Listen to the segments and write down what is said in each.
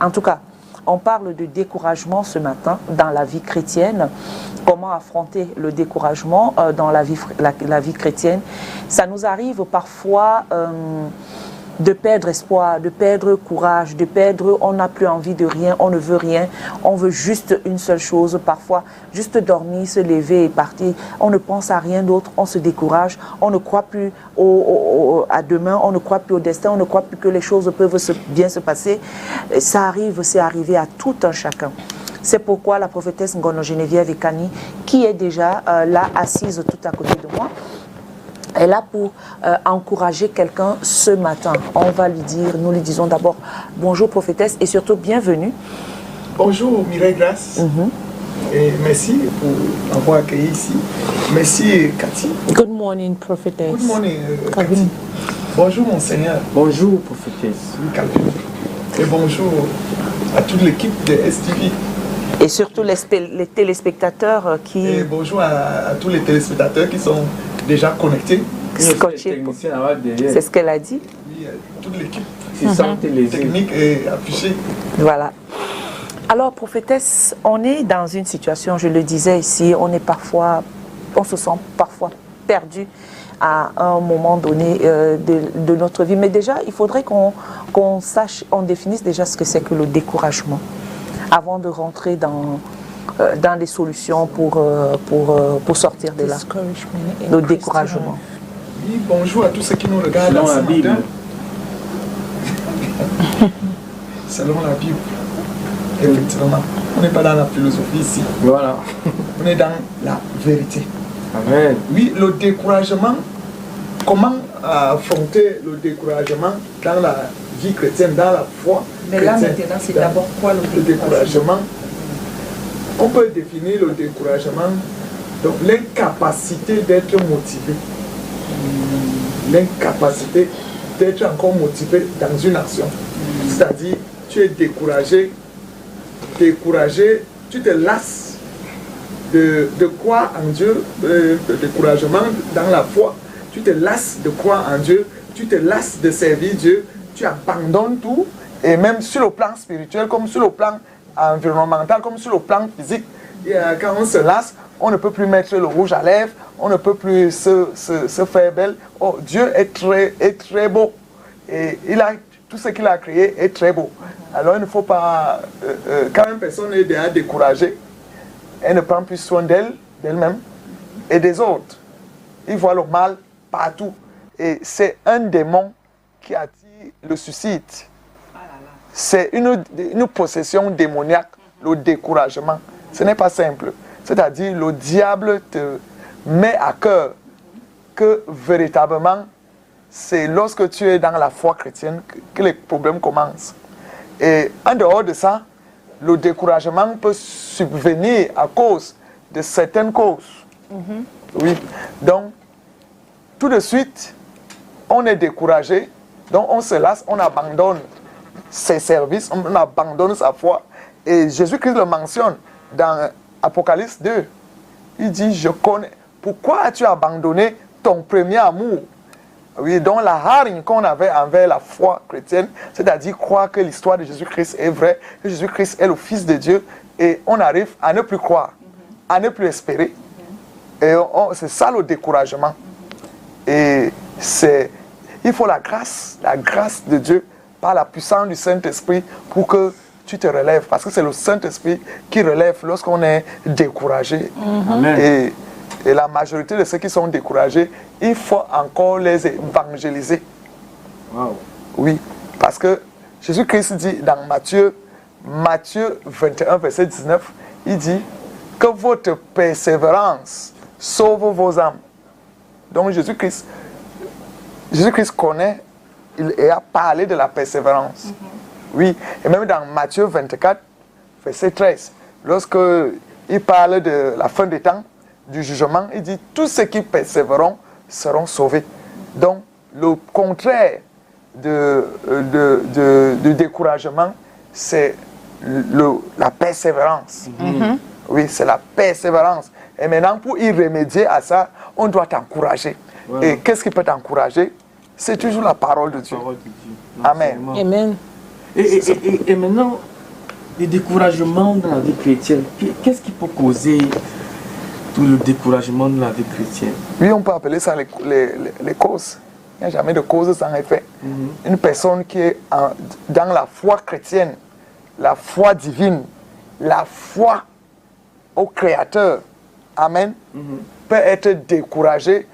En tout cas, on parle de découragement ce matin dans la vie chrétienne. Comment affronter le découragement dans la vie chrétienne. Ça nous arrive parfois de perdre espoir, de perdre courage, de perdre, on n'a plus envie de rien, on ne veut rien, on veut juste une seule chose, parfois juste dormir, se lever et partir. On ne pense à rien d'autre, on se décourage, on ne croit plus à demain, on ne croit plus au destin, on ne croit plus que les choses peuvent bien se passer. Ça arrive, c'est arrivé à tout un chacun. C'est pourquoi la prophétesse Ngono Geneviève Ekani, qui est déjà là assise tout à côté de moi, est là pour encourager quelqu'un ce matin. On va lui dire, nous lui disons d'abord bonjour prophétesse et surtout bienvenue. Bonjour Mireille Grace. Et merci pour avoir accueilli ici. Merci Cathy. Good morning prophétesse. Good morning Cathy. Bonjour mon Seigneur. Bonjour prophétesse. Calvin. Et bonjour à toute l'équipe de STV. Et surtout les téléspectateurs qui... Et bonjour à tous les téléspectateurs qui sont déjà connectés. Scotché. C'est ce qu'elle a dit. Oui, toute l'équipe technique est affichée. Voilà. Alors, prophétesse, on est dans une situation, je le disais ici, on se sent parfois perdu à un moment donné de notre vie. Mais déjà, il faudrait qu'on sache, on définisse déjà ce que c'est que le découragement, avant de rentrer dans les solutions pour sortir de là. Le découragement. Oui, bonjour à tous ceux qui nous regardent selon la Bible. Selon la Bible. Effectivement. On n'est pas dans la philosophie ici. Voilà. On est dans la vérité. Amen. Oui, le découragement. Comment affronter le découragement dans la vie chrétienne, dans la foi chrétienne. Mais là maintenant, c'est d'abord quoi le découragement? On peut définir le découragement, donc l'incapacité d'être motivé. L'incapacité d'être encore motivé dans une action. C'est-à-dire, tu es découragé, tu te lasses de croire en Dieu, de découragement dans la foi, tu te lasses de croire en Dieu, tu te lasses de servir Dieu, tu abandonnes tout, et même sur le plan spirituel, comme sur le plan environnemental, comme sur le plan physique, quand on se lasse, on ne peut plus mettre le rouge à lèvres, on ne peut plus se faire belle. Oh, Dieu est très beau, et tout ce qu'il a créé est très beau. Alors il ne faut pas, quand une personne est déjà découragée, elle ne prend plus soin d'elle-même et des autres. Il voit le mal partout. Et c'est un démon qui attire le suicide. C'est une possession démoniaque, le découragement. Ce n'est pas simple. C'est-à-dire, le diable te met à cœur que véritablement, c'est lorsque tu es dans la foi chrétienne que les problèmes commencent. Et en dehors de ça, le découragement peut subvenir à cause de certaines causes. Oui. Donc, tout de suite, on est découragé, donc on se lasse, on abandonne ses services, on abandonne sa foi. Et Jésus-Christ le mentionne dans Apocalypse 2. Il dit, je connais. Pourquoi as-tu abandonné ton premier amour? Oui, donc la hargne qu'on avait envers la foi chrétienne, c'est-à-dire croire que l'histoire de Jésus-Christ est vraie, que Jésus-Christ est le Fils de Dieu, et on arrive à ne plus croire, à ne plus espérer. Et c'est ça le découragement. Et il faut la grâce de Dieu, par la puissance du Saint-Esprit, pour que tu te relèves. Parce que c'est le Saint-Esprit qui relève lorsqu'on est découragé. Amen. Et la majorité de ceux qui sont découragés, il faut encore les évangéliser. Wow. Oui, parce que Jésus-Christ dit dans Matthieu 21, verset 19, il dit que votre persévérance sauve vos âmes. Donc Jésus-Christ connaît, il a parlé de la persévérance. Oui, et même dans Matthieu 24, verset 13, lorsque il parle de la fin des temps, du jugement, il dit tous ceux qui persévéreront seront sauvés. Donc le contraire du découragement, c'est la persévérance. Oui, c'est la persévérance. Et maintenant, pour y remédier à ça, on doit t'encourager. Voilà. Et qu'est-ce qui peut t'encourager? C'est toujours la parole de Dieu. Amen. Amen. Et maintenant, le découragement dans la vie chrétienne, qu'est-ce qui peut causer tout le découragement de la vie chrétienne? Oui, on peut appeler ça les causes. Il n'y a jamais de cause sans effet. Une personne qui est dans la foi chrétienne, la foi divine, la foi au Créateur, amen, peut être découragée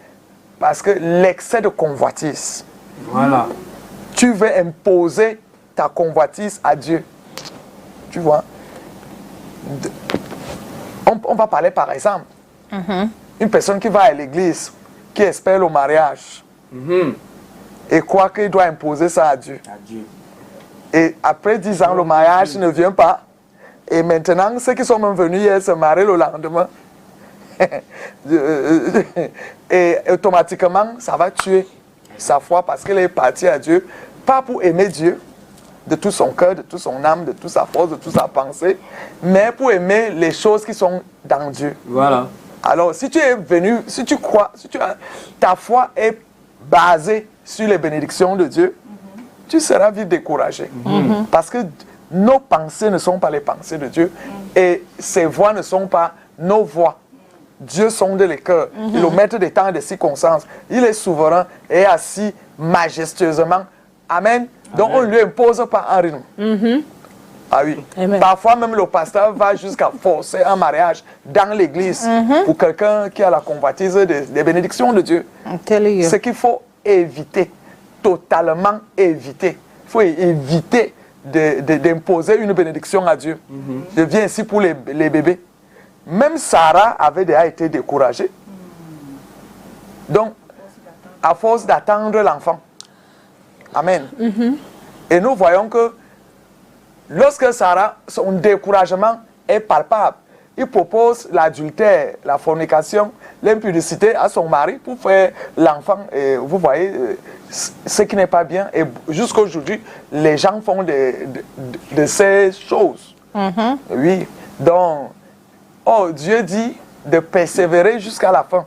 parce que l'excès de convoitise. Voilà. Tu veux imposer ta convoitise à Dieu. Tu vois? On va parler par exemple. Une personne qui va à l'église, qui espère le mariage, et croit qu'il doit imposer ça à Dieu. Et après 10 ans, le mariage ne vient pas. Et maintenant, ceux qui sont même venus hier se marient le lendemain. Et automatiquement, ça va tuer sa foi parce qu'il est parti à Dieu, pas pour aimer Dieu de tout son cœur, de toute son âme, de toute sa force, de toute sa pensée, mais pour aimer les choses qui sont dans Dieu. Voilà. Alors, si tu es venu, si tu crois, ta foi est basée sur les bénédictions de Dieu, tu seras vite découragé. Parce que nos pensées ne sont pas les pensées de Dieu et ses voix ne sont pas nos voix. Dieu sonde les cœurs. Il est le maître des temps et des circonstances. Il est souverain et assis majestueusement. Amen. Donc on ne lui impose pas un rythme. Ah oui. Amen. Parfois même le pasteur va jusqu'à forcer un mariage dans l'église pour quelqu'un qui a la convoitise des bénédictions de Dieu. Ce qu'il faut éviter, totalement éviter. Il faut éviter d'imposer une bénédiction à Dieu. Je viens ici pour les bébés. Même Sarah avait déjà été découragée. Donc, à force d'attendre l'enfant. Amen. Et nous voyons que lorsque Sarah, son découragement est palpable, il propose l'adultère, la fornication, l'impudicité à son mari pour faire l'enfant. Et vous voyez ce qui n'est pas bien. Et jusqu'à aujourd'hui, les gens font de ces choses. Oui. Donc, Dieu dit de persévérer jusqu'à la fin.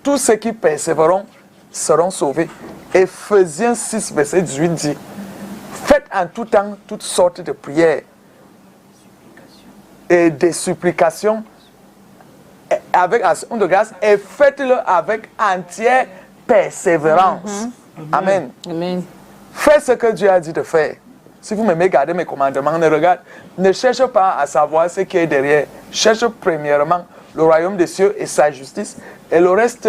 Tous ceux qui persévéreront seront sauvés. Éphésiens 6, verset 18 dit, faites en tout temps toutes sortes de prières et des supplications avec action de grâce et faites-le avec entière persévérance. Amen. Faites ce que Dieu a dit de faire. Si vous m'aimez garder mes commandements, ne cherchez pas à savoir ce qui est derrière. Cherche premièrement le royaume des cieux et sa justice, et le reste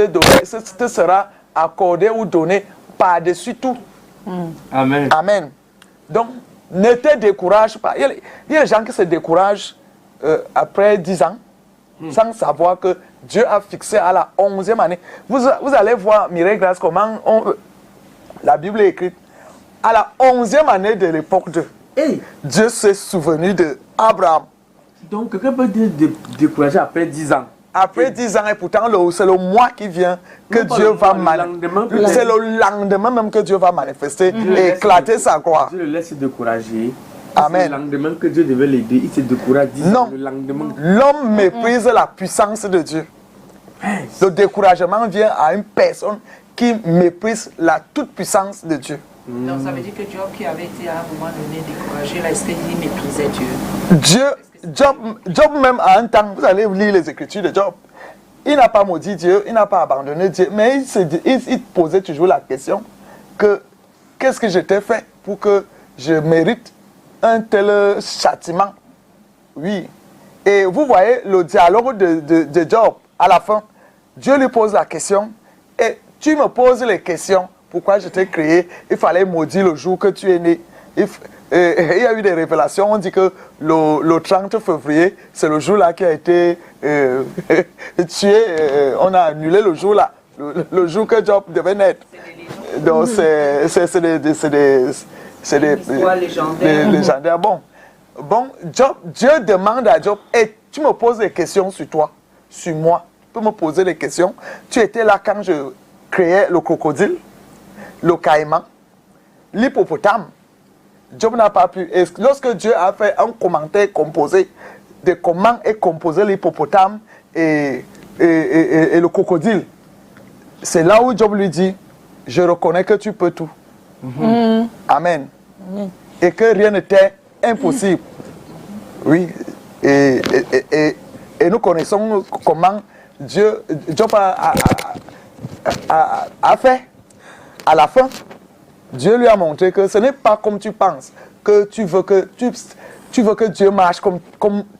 te sera accordé ou donné par-dessus tout. Amen. Amen. Donc, ne te décourage pas. Il y a des gens qui se découragent après 10 ans, sans savoir que Dieu a fixé à la 11e année. Vous allez voir, Mireille Grace, comment la Bible est écrite. À la 11e année de l'époque de Dieu s'est souvenu d'Abraham. Donc, quelqu'un peut dire décourager après 10 ans. Après 10 ans, et pourtant, c'est le mois qui vient que Dieu va manifester. C'est le lendemain même que Dieu va manifester et éclater sa gloire. Dieu le laisse se décourager. Amen. Le lendemain que Dieu devait l'aider, il se décourage 10 ans. Le lendemain. L'homme méprise la puissance de Dieu. Le découragement vient à une personne qui méprise la toute-puissance de Dieu. Donc ça veut dire que Job, qui avait été à un moment donné découragé, là, est-ce qu'il méprisait Dieu? Job même à un temps, vous allez lire les écritures de Job, il n'a pas maudit Dieu, il n'a pas abandonné Dieu, mais il posait toujours la question que qu'est-ce que je t'ai fait pour que je mérite un tel châtiment? Oui. Et vous voyez le dialogue de Job à la fin. Dieu lui pose la question et tu me poses les questions. Pourquoi je t'ai créé? Il fallait maudire le jour que tu es né. Il y a eu des révélations. On dit que le 30 février, c'est le jour-là qui a été tué. On a annulé le jour-là, le jour que Job devait naître. Donc, c'est des légendaires. Bon, Dieu demande à Job, et tu me poses des questions sur toi, sur moi. Tu peux me poser des questions. Tu étais là quand je créais le crocodile, le caïman, l'hippopotame. Job n'a pas pu. Et lorsque Dieu a fait un commentaire composé de comment est composé l'hippopotame et le crocodile, c'est là où Job lui dit, je reconnais que tu peux tout. Amen. et que rien n'était impossible. Oui, et nous connaissons comment Job a fait. À la fin, Dieu lui a montré que ce n'est pas comme tu penses, que tu veux que Dieu marche comme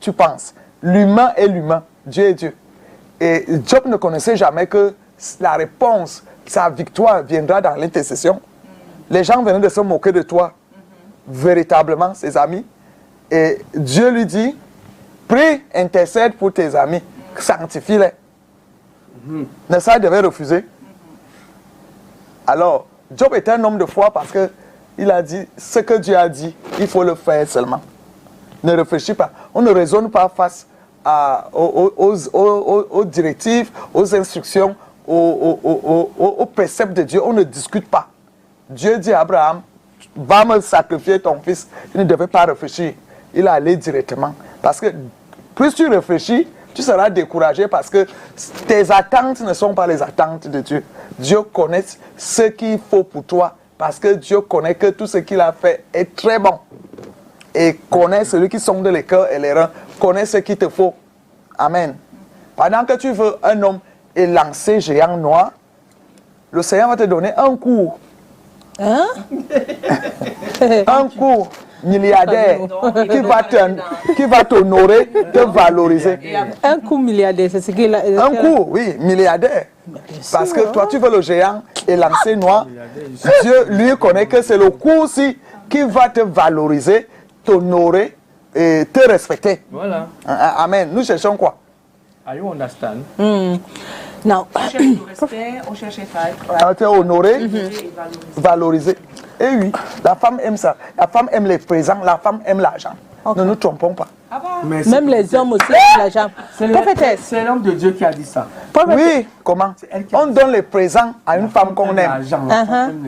tu penses. L'humain est l'humain, Dieu est Dieu. Et Job ne connaissait jamais que la réponse, sa victoire viendra dans l'intercession. Les gens venaient de se moquer de toi, véritablement, ses amis. Et Dieu lui dit, prie, intercède pour tes amis, sanctifie-les. Mais ça, il devait refuser. Alors, Job est un homme de foi parce qu'il a dit, ce que Dieu a dit, il faut le faire seulement. Ne réfléchis pas. On ne raisonne pas face aux directives, aux instructions, aux préceptes de Dieu. On ne discute pas. Dieu dit à Abraham, va me sacrifier ton fils. Il ne devait pas réfléchir. Il est allé directement. Parce que plus tu réfléchis, tu seras découragé parce que tes attentes ne sont pas les attentes de Dieu. Dieu connaît ce qu'il faut pour toi parce que Dieu connaît que tout ce qu'il a fait est très bon. Et connaît celui qui sonde les cœurs et les reins, connaît ce qu'il te faut. Amen. Pendant que tu veux un homme élancé, géant noir, le Seigneur va te donner un cours. Hein? Un cours milliardaire qui va t'honorer, te valoriser. Un coup milliardaire, c'est ce qu'il a. Un cours, oui, milliardaire. Parce que toi, tu veux le géant élancé noir. Dieu, lui, connaît que c'est le cours-ci qui va te valoriser, t'honorer et te respecter. Voilà. Amen. Nous cherchons quoi? Are you understand? Now, On cherche le respect, on cherche à À te honorer, valoriser. Et oui, la femme aime ça. La femme aime les présents, la femme aime l'argent. Ne nous trompons pas. Mais même les hommes aussi aiment l'argent. Prophétesse. C'est l'homme de Dieu qui a dit ça. Oui, comment? On donne les présents à une femme qu'on aime.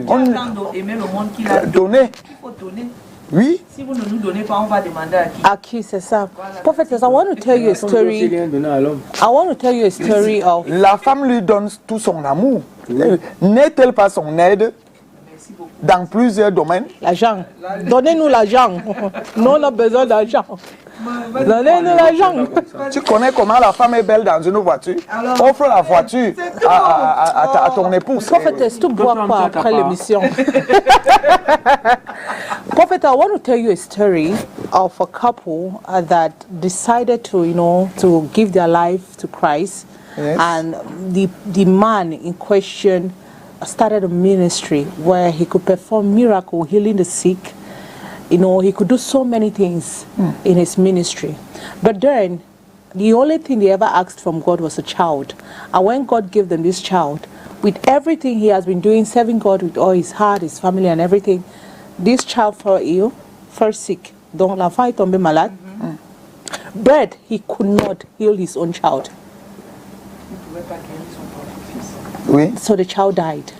On aimer le monde qu'il a donné. Il faut donner. Oui. Si vous ne nous donnez pas, on va demander à qui? À qui, c'est ça. Prophétesse, I want to tell you a story. I want to tell you a story of. La femme lui donne tout son amour. N'est-elle pas son aide dans plusieurs domaines? L'argent. Donnez-nous l'argent. Nous, on a besoin d'argent. Donnez-nous l'argent. Tu connais comment la femme est belle dans une voiture? Offre la voiture à ton épouse. Prophétesse, tu bois quoi après l'émission? Prophet, I want to tell you a story of a couple that decided to give their life to Christ. Yes. And the man in question started a ministry where he could perform miracle healing the sick. He could do so many things in his ministry. But then, the only thing they ever asked from God was a child. And when God gave them this child, with everything he has been doing, serving God with all his heart, his family and everything, this child fell ill, fell sick. Donc l'enfant est tombé malade. But he could not heal his own child. Oui. So the child died.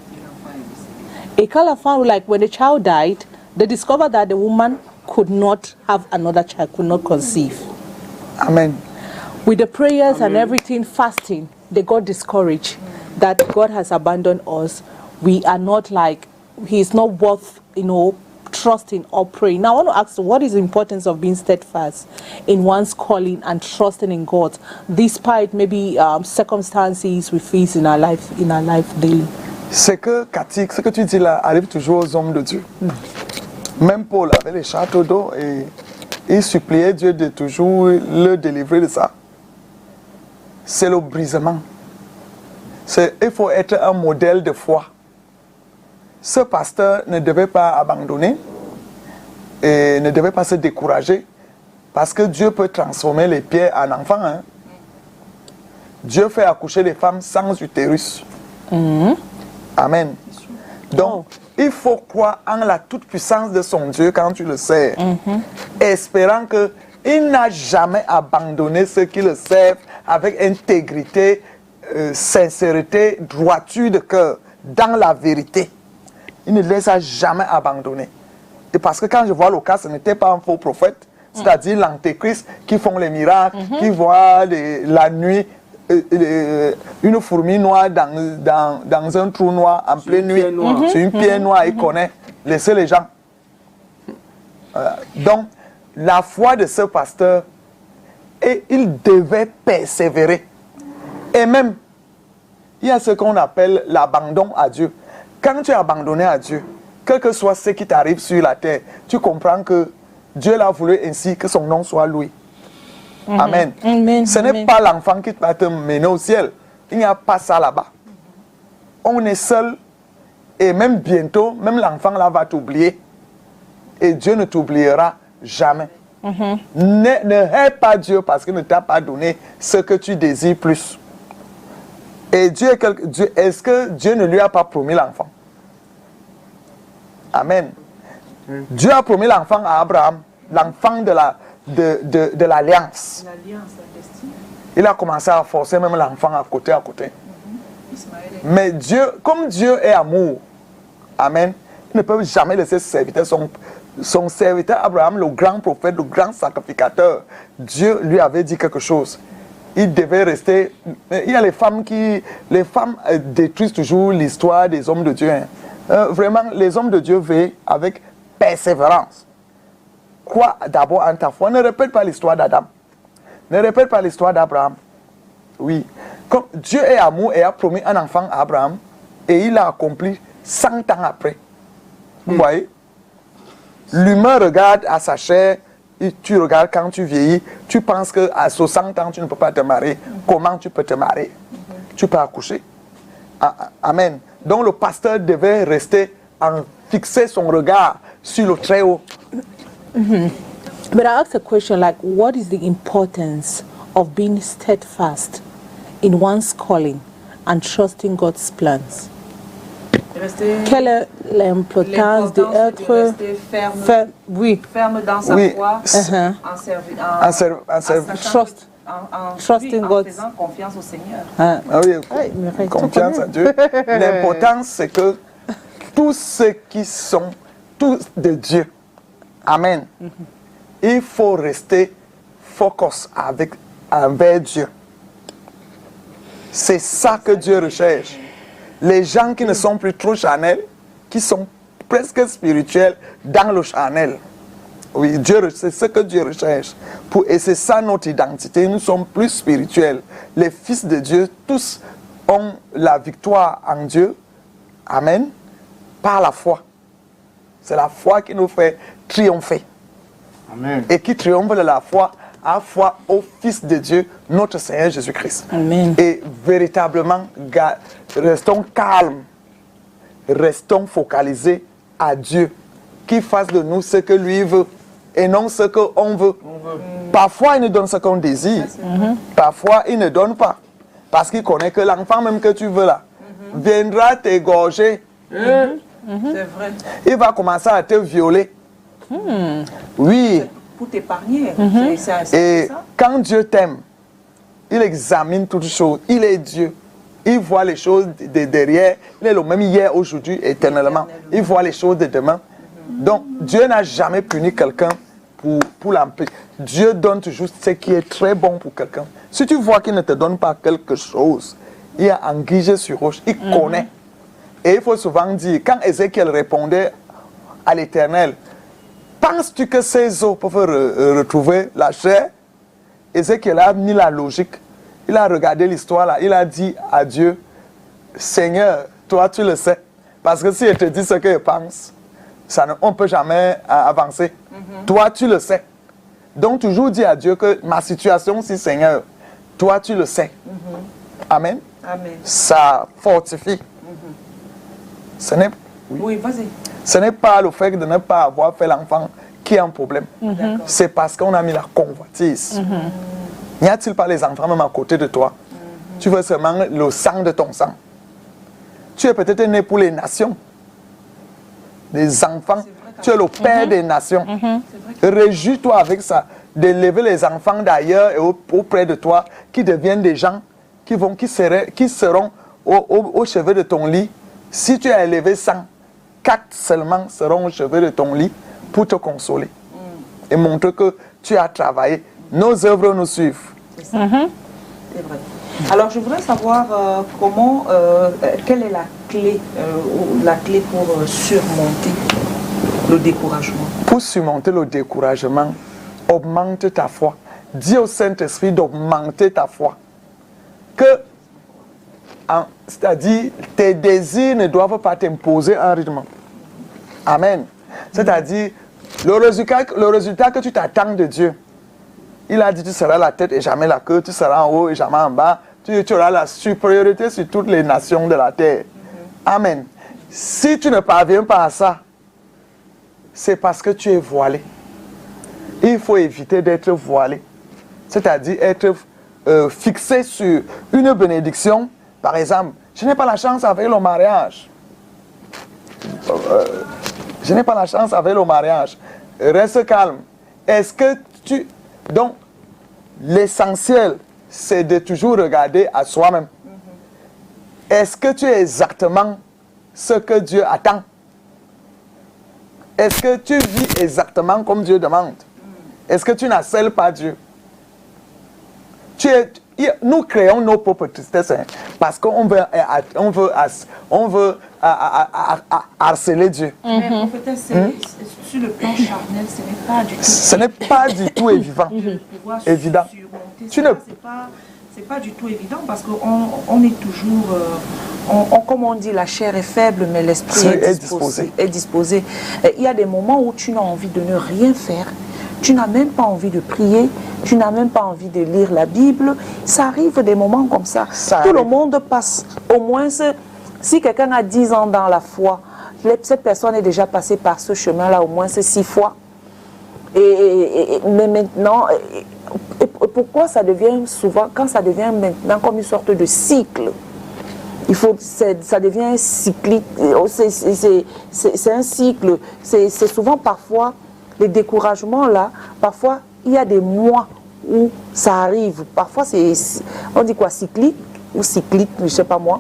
A color found, like when the child died, they discovered that the woman could not have another child, could not conceive. Amen. With the prayers and everything, fasting, they got discouraged that God has abandoned us. We are not like, he is not worth, trusting or praying. Now I want to ask you, what is the importance of being steadfast in one's calling and trusting in God, despite maybe circumstances we face in our life daily? C'est que, Cathy, ce que tu dis là arrive toujours aux hommes de Dieu. Même Paul avait les châteaux d'eau et il suppliait Dieu de toujours le délivrer de ça. C'est le brisement. Il faut être un modèle de foi. Ce pasteur ne devait pas abandonner et ne devait pas se décourager parce que Dieu peut transformer les pierres en enfants. Hein. Dieu fait accoucher les femmes sans utérus. Amen. Donc, il faut croire en la toute-puissance de son Dieu quand tu le sers, espérant qu'il n'a jamais abandonné ceux qui le servent avec intégrité, sincérité, droiture de cœur, dans la vérité. Il ne les a jamais abandonnés. Et parce que quand je vois le cas, ce n'était pas un faux prophète, c'est-à-dire l'antéchrist qui font les miracles, qui voit la nuit une fourmi noire dans un trou noir en pleine nuit, sur une pierre noire, il connaît. Laissez les gens. Donc, la foi de ce pasteur, et il devait persévérer. Et même, il y a ce qu'on appelle l'abandon à Dieu. Quand tu es abandonné à Dieu, quel que soit ce qui t'arrive sur la terre, tu comprends que Dieu l'a voulu ainsi que son nom soit loué. Amen. Amen. Ce n'est pas l'enfant qui va te mener au ciel. Il n'y a pas ça là-bas. On est seul et même bientôt, même l'enfant là va t'oublier. Et Dieu ne t'oubliera jamais. Ne hais pas Dieu parce qu'il ne t'a pas donné ce que tu désires plus. Et est-ce que Dieu ne lui a pas promis l'enfant? Amen. Dieu a promis l'enfant à Abraham, l'enfant de l'alliance. Il a commencé à forcer même l'enfant à côté. Mais Dieu, comme Dieu est amour, amen, il ne peut jamais laisser ses serviteurs, son serviteur Abraham, le grand prophète, le grand sacrificateur, Dieu lui avait dit quelque chose. Il devait rester. Il y a les femmes détruisent toujours l'histoire des hommes de Dieu. Vraiment, les hommes de Dieu veillent avec persévérance. Crois d'abord en ta foi. Ne répète pas l'histoire d'Adam. Ne répète pas l'histoire d'Abraham. Oui. Comme Dieu est amour et a promis un enfant à Abraham, et il l'a accompli 100 ans après. Vous voyez? L'humain regarde à sa chair, et tu regardes quand tu vieillis, tu penses qu'à 60 ans, tu ne peux pas te marier. Comment tu peux te marier? Tu peux accoucher. Amen. Donc le pasteur devait fixer son regard sur le très haut. But I asked a question like, what is the importance of being steadfast in one's calling and trusting God's plans? Quelle est l'importance d'être ferme, oui, ferme dans sa foi, trusting God, faisant confiance au Seigneur. Oui, confiance à Dieu. L'importance, c'est que tous ceux qui sont tous de Dieu, amen, il faut rester focus envers Dieu. C'est ça que Dieu recherche. Les gens qui ne sont plus trop charnels, qui sont presque spirituels dans le charnel. Oui, c'est ce que Dieu recherche. Et c'est ça notre identité. Nous sommes plus spirituels. Les fils de Dieu, tous ont la victoire en Dieu. Amen. Par la foi. C'est la foi qui nous fait triompher. Amen. Et qui triomphe de la foi, à foi au Fils de Dieu, notre Seigneur Jésus-Christ. Amen. Et véritablement, restons calmes. Restons focalisés à Dieu. Qui fasse de nous ce que lui veut et non ce qu'on veut. Parfois, il nous donne ce qu'on désire. Parfois, il ne donne pas. Parce qu'il connaît que l'enfant même que tu veux là viendra t'égorger. C'est vrai. Il va commencer à te violer. Oui. Pour t'épargner. Et quand Dieu t'aime, il examine toutes choses. Il est Dieu. Il voit les choses de derrière. Il est le même hier, aujourd'hui, éternellement. Il voit les choses de demain. Donc, Dieu n'a jamais puni quelqu'un pour l'empêcher. Dieu donne toujours ce qui est très bon pour quelqu'un. Si tu vois qu'il ne te donne pas quelque chose, il a engagé sur roche, il connaît. Et il faut souvent dire, quand Ézéchiel répondait à l'Éternel, penses-tu que ces eaux peuvent retrouver la chair? Ézéchiel a mis la logique. Il a regardé l'histoire là. Il a dit à Dieu, Seigneur, toi tu le sais. Parce que si je te dis ce que je pense, on ne peut jamais avancer. Toi tu le sais. Donc toujours dis à Dieu que ma situation, si Seigneur, toi tu le sais. Amen. Amen. Ça fortifie. Ce n'est Oui, vas-y. Ce n'est pas le fait de ne pas avoir fait l'enfant qui est un problème. C'est parce qu'on a mis la convoitise. N'y a-t-il pas les enfants même à côté de toi? Tu veux seulement le sang de ton sang. Tu es peut-être né pour les nations. Les enfants, tu es le père des nations. Réjouis-toi avec ça, d'élever les enfants d'ailleurs et auprès de toi, qui deviennent des gens qui seront au chevet de ton lit. Si tu as élevé 100, 4 seulement seront au chevet de ton lit pour te consoler et montrer que tu as travaillé. Nos œuvres nous suivent. C'est ça. C'est vrai. Alors, je voudrais savoir quelle est la clé pour surmonter le découragement? Pour surmonter le découragement, augmente ta foi. Dis au Saint-Esprit d'augmenter ta foi. C'est-à-dire, tes désirs ne doivent pas t'imposer un rythme. Amen. C'est-à-dire, le résultat que tu t'attends de Dieu, il a dit tu seras la tête et jamais la queue, tu seras en haut et jamais en bas, tu auras la supériorité sur toutes les nations de la terre. Amen. Si tu ne parviens pas à ça, c'est parce que tu es voilé. Il faut éviter d'être voilé. C'est-à-dire être fixé sur une bénédiction. Par exemple, je n'ai pas la chance avec le mariage. Je n'ai pas la chance avec le mariage. Reste calme. Est-ce que tu... Donc, l'essentiel, c'est de toujours regarder à soi-même. Est-ce que tu es exactement ce que Dieu attend? Est-ce que tu vis exactement comme Dieu demande? Est-ce que tu n'harcèles pas Dieu? Nous créons nos propres tristesses parce qu'on veut harceler Dieu. Mais en fait, sur le plan charnel, ce n'est pas du tout. Ce n'est pas du tout évident. Évident. C'est pas du tout évident parce qu'on est toujours, comme on dit, la chair est faible, mais l'esprit est disposé. Il y a des moments où tu n'as envie de ne rien faire. Tu n'as même pas envie de prier, tu n'as même pas envie de lire la Bible. Ça arrive des moments comme ça. Tout le monde passe. Au moins, si quelqu'un a 10 ans dans la foi, cette personne est déjà passée par ce chemin-là au moins 6 fois. Mais maintenant, pourquoi ça devient souvent, quand ça devient maintenant comme une sorte de cycle, ça devient cyclique, c'est un cycle, c'est souvent parfois, les découragements là, parfois il y a des mois où ça arrive, parfois on dit quoi, cyclique ou cyclique, je ne sais pas moi.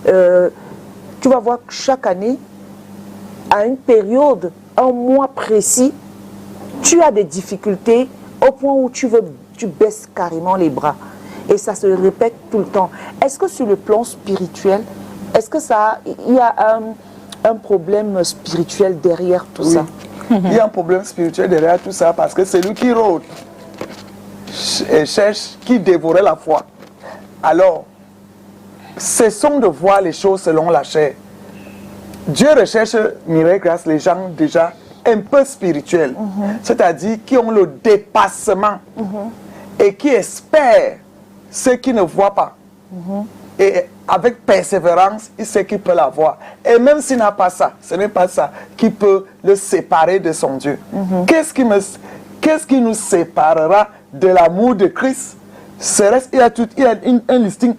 Tu vas voir que chaque année, à une période, un mois précis, tu as des difficultés au point où tu baisses carrément les bras. Et ça se répète tout le temps. Est-ce que sur le plan spirituel, est-ce que il y a un problème spirituel derrière tout ça? Il y a un problème spirituel derrière tout ça parce que c'est lui qui rôde et cherche qui dévorait la foi. Alors, cessons de voir les choses selon la chair. Dieu recherche, Mireille Grace, les gens déjà un peu spirituels, c'est-à-dire qui ont le dépassement et qui espèrent ce qu'ils ne voient pas. Et avec persévérance, il sait qu'il peut l'avoir. Et même s'il n'a pas ça, ce n'est pas ça qui peut le séparer de son Dieu. Qu'est-ce qui nous séparera de l'amour de Christ? Il y a un listing.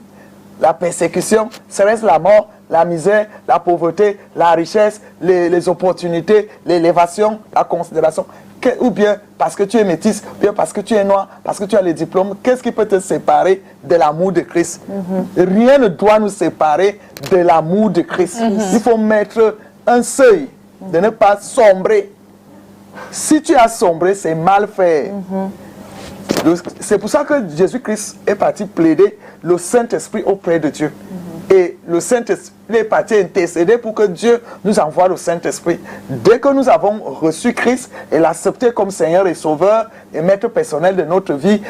La persécution, serait-ce la mort, la misère, la pauvreté, la richesse, les opportunités, l'élévation, la considération. Ou bien parce que tu es métisse, ou bien parce que tu es noir, parce que tu as les diplômes. Qu'est-ce qui peut te séparer de l'amour de Christ? Rien ne doit nous séparer de l'amour de Christ. Il faut mettre un seuil, de ne pas sombrer. Si tu as sombré, c'est mal fait. C'est pour ça que Jésus-Christ est parti plaider le Saint-Esprit auprès de Dieu. Et le Saint-Esprit est parti intercéder pour que Dieu nous envoie le Saint-Esprit. Dès que nous avons reçu Christ et l'accepté comme Seigneur et Sauveur et Maître personnel de notre vie,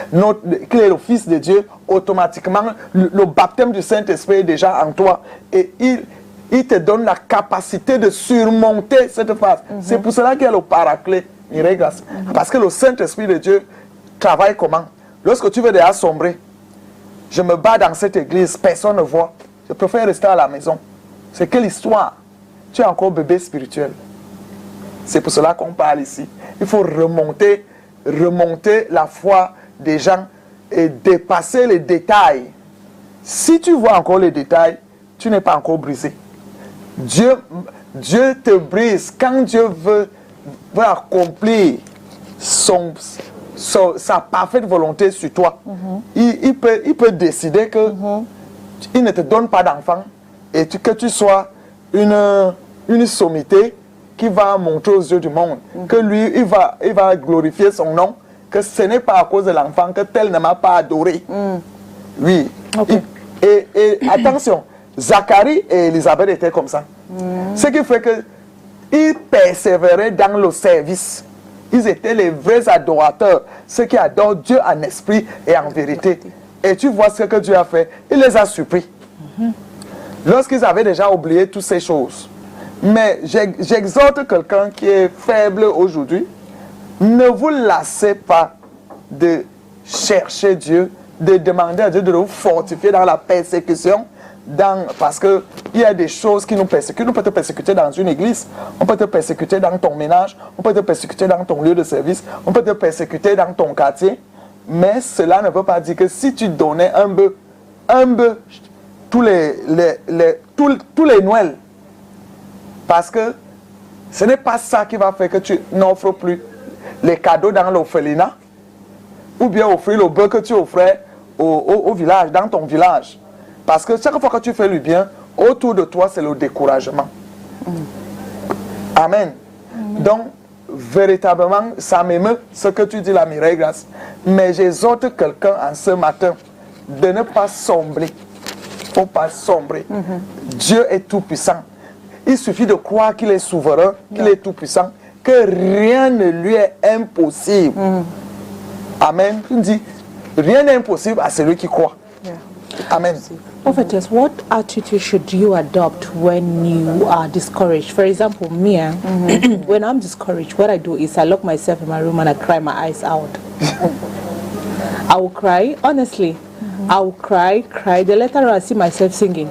qu'il est le Fils de Dieu, automatiquement, le baptême du Saint-Esprit est déjà en toi. Et il te donne la capacité de surmonter cette phase. C'est pour cela qu'il y a le paraclet, Mireille Grace. Parce que le Saint-Esprit de Dieu travaille comment? Lorsque tu veux déjà sombrer, je me bats dans cette église, personne ne voit. Je préfère rester à la maison. C'est quelle histoire? Tu es encore bébé spirituel. C'est pour cela qu'on parle ici. Il faut remonter la foi des gens et dépasser les détails. Si tu vois encore les détails, tu n'es pas encore brisé. Dieu te brise quand Dieu veut accomplir sa parfaite volonté sur toi. Il peut décider que il ne te donne pas d'enfant et que tu sois une sommité qui va montrer aux yeux du monde que lui, il va glorifier son nom, que ce n'est pas à cause de l'enfant que tel ne m'a pas adoré. Oui. Okay. Et attention, Zacharie et Élisabeth étaient comme ça. Ce qui fait que ils persévéraient dans le service. Ils étaient les vrais adorateurs, ceux qui adorent Dieu en esprit et en vérité. Et tu vois ce que Dieu a fait, il les a surpris. Lorsqu'ils avaient déjà oublié toutes ces choses. Mais j'exhorte quelqu'un qui est faible aujourd'hui, ne vous lassez pas de chercher Dieu, de demander à Dieu de vous fortifier dans la persécution, parce qu'il y a des choses qui nous persécutent. On peut te persécuter dans une église, on peut te persécuter dans ton ménage, on peut te persécuter dans ton lieu de service, on peut te persécuter dans ton quartier, mais cela ne veut pas dire que si tu donnais un bœuf tous les Noëls, parce que ce n'est pas ça qui va faire que tu n'offres plus les cadeaux dans l'orphelinat, ou bien offrir le bœuf que tu offrais au village, dans ton village. Parce que chaque fois que tu fais le bien, autour de toi, c'est le découragement. Amen. Donc, véritablement, ça m'émeut ce que tu dis, la Mireille Grace. Mais j'exhorte quelqu'un en ce matin de ne pas sombrer. Il ne faut pas sombrer. Dieu est tout-puissant. Il suffit de croire qu'il est souverain, qu'il est tout-puissant, que rien ne lui est impossible. Amen. Il dit, rien n'est impossible à celui qui croit. Amen. Prophetess, what attitude should you adopt when you are discouraged? For example, me, when I'm discouraged, what I do is I lock myself in my room and I cry my eyes out. I will cry, honestly. I will cry. The later on I see myself singing.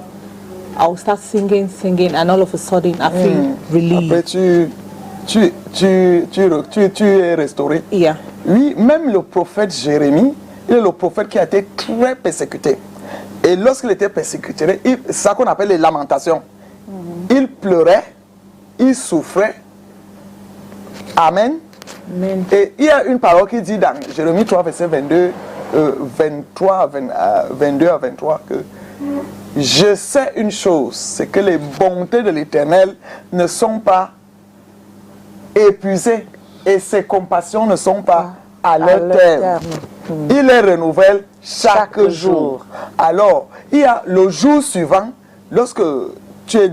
I will start singing, and all of a sudden I feel relieved. Après, tu es restauré. Yeah. Oui, même le prophète Jérémie, il est le prophète qui a été très persécuté. Et lorsqu'il était persécuté, c'est ça qu'on appelle les lamentations. Il pleurait, il souffrait. Amen. Amen. Et il y a une parole qui dit dans Jérémie 3, verset 22 à 23, que je sais une chose, c'est que les bontés de l'Éternel ne sont pas épuisées et ses compassions ne sont pas à leur terme. Il les renouvelle chaque jour. Alors, il y a le jour suivant, lorsque tu es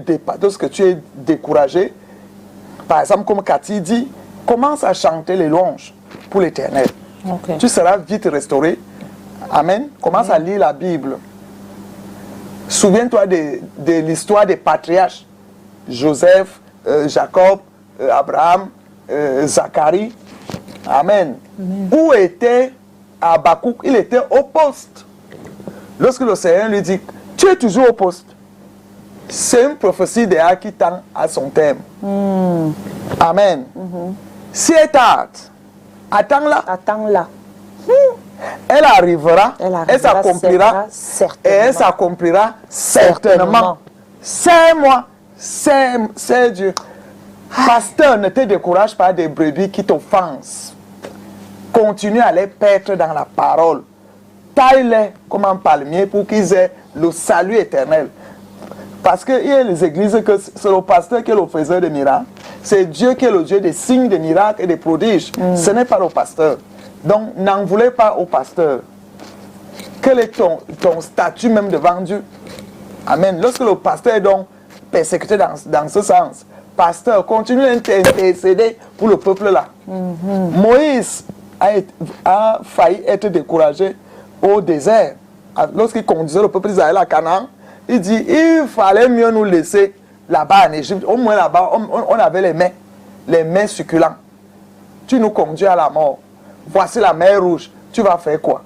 découragé, par exemple, comme Cathy dit, commence à chanter les louanges pour l'Éternel. Okay. Tu seras vite restauré. Amen. Commence à lire la Bible. Souviens-toi de l'histoire des patriarches. Joseph, Jacob, Abraham, Zacharie. Amen. Où était Habakkuk? Il était au poste. Lorsque le Seigneur lui dit, tu es toujours au poste. C'est une prophétie déjà qui tend à son terme. Amen. Si elle tarde, attends-la. Attends-la. Elle arrivera, elle s'accomplira, et elle s'accomplira certainement. C'est moi, c'est Dieu. Pasteur, ne te décourage pas des brebis qui t'offensent. Continue à les paître dans la parole. Taille-les comme un palmier pour qu'ils aient le salut éternel. Parce qu'il y a les églises que c'est le pasteur qui est le faiseur de miracles. C'est Dieu qui est le Dieu des signes, des miracles et des prodiges. Ce n'est pas le pasteur. Donc, n'en voulez pas au pasteur. Quel est ton statut même devant Dieu? Amen. Lorsque le pasteur est donc persécuté dans ce sens, pasteur, continue à intercéder pour le peuple là. Moïse a failli être découragé au désert. Lorsqu'il conduisait le peuple d'Israël à Canaan, il dit, il fallait mieux nous laisser là-bas en Égypte. Au moins là-bas, on avait les mains succulentes. Tu nous conduis à la mort. Voici la mer rouge. Tu vas faire quoi?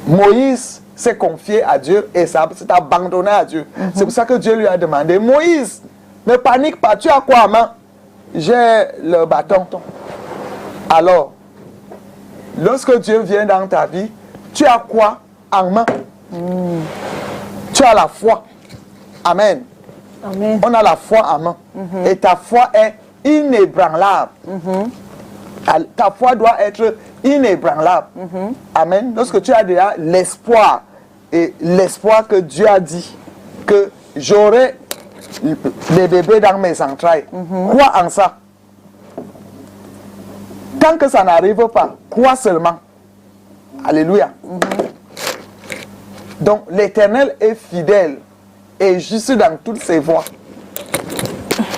Moïse s'est confié à Dieu et s'est abandonné à Dieu. C'est pour ça que Dieu lui a demandé, Moïse, ne panique pas, tu as quoi en main? J'ai le bâton. Alors, lorsque Dieu vient dans ta vie, tu as quoi en main? Tu as la foi. Amen. Amen. On a la foi en main. Et ta foi est inébranlable. Ta foi doit être inébranlable. Amen. Lorsque tu as déjà l'espoir, et l'espoir que Dieu a dit que j'aurai les bébés dans mes entrailles, crois en ça. Tant que ça n'arrive pas, crois seulement. Alléluia. Donc l'Éternel est fidèle et juste dans toutes ses voies.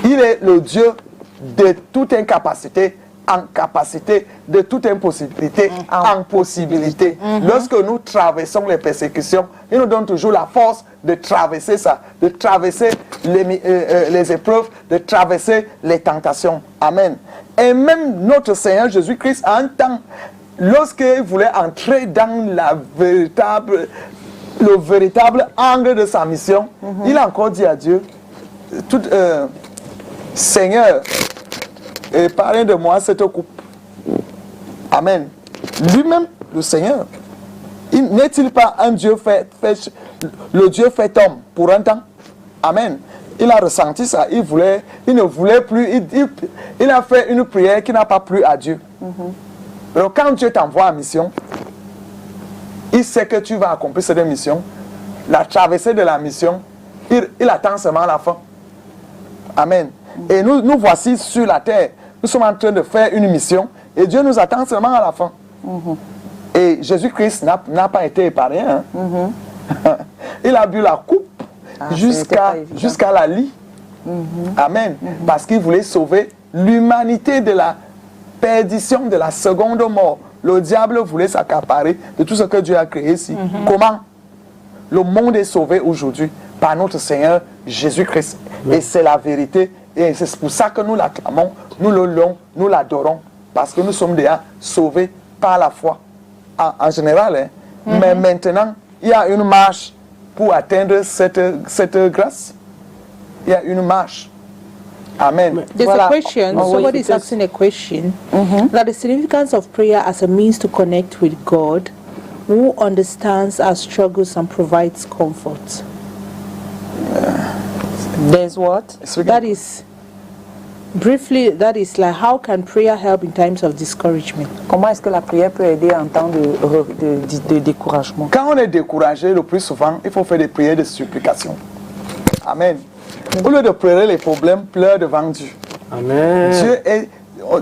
Il est le Dieu de toute incapacité en capacité, de toute impossibilité en possibilité. Lorsque nous traversons les persécutions, il nous donne toujours la force de traverser ça, de traverser les épreuves, de traverser les tentations. Amen. Et même notre Seigneur Jésus-Christ, à un temps, lorsqu'il voulait entrer dans le véritable angle de sa mission, il a encore dit à Dieu, Seigneur, épargne de moi cette coupe. Amen. Lui-même, le Seigneur, n'est-il pas un Dieu le Dieu fait homme pour un temps? Amen. Il a ressenti ça. Il ne voulait plus. Il a fait une prière qui n'a pas plu à Dieu. Donc quand Dieu t'envoie en mission, il sait que tu vas accomplir cette mission. La traversée de la mission, il attend seulement la fin. Amen. Et nous voici sur la terre. Nous sommes en train de faire une mission et Dieu nous attend seulement à la fin. Et Jésus-Christ n'a pas été épargné. Hein? Il a bu la coupe jusqu'à la lie. Amen. Parce qu'il voulait sauver l'humanité de la perdition, de la seconde mort. Le diable voulait s'accaparer de tout ce que Dieu a créé ici. Comment? Le monde est sauvé aujourd'hui par notre Seigneur Jésus-Christ. Et c'est la vérité. Et c'est pour ça que nous l'acclamons, nous le louons, nous l'adorons. Parce que nous sommes déjà sauvés par la foi. En général. Hein. Mais maintenant, il y a une marche pour atteindre cette grâce. Il y a une marche. Amen. There's a question. Somebody is asking a question. That the significance of prayer as a means to connect with God, who understands our struggles and provides comfort. There's what? That is, briefly, that is like, how can prayer help in times of discouragement? Comment est-ce que la prière peut aider en temps de découragement? Quand on est découragé, le plus souvent, il faut faire des prières de supplication. Amen. Au lieu de pleurer les problèmes, pleure devant Dieu. Amen.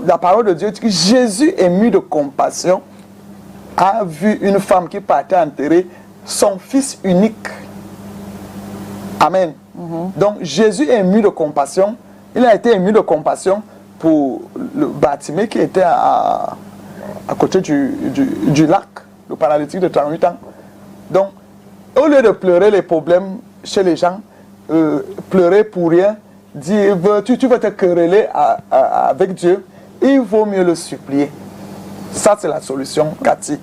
La parole de Dieu dit que Jésus, ému de compassion, a vu une femme qui partait enterrer son fils unique. Amen. Donc Jésus est ému de compassion. Il a été ému de compassion pour le Bartimée qui était à côté du lac, le paralytique de 38 ans. Donc, au lieu de pleurer les problèmes chez les gens, pleurer pour rien, dire tu veux te quereller avec Dieu, il vaut mieux le supplier. Ça, c'est la solution, Cathy.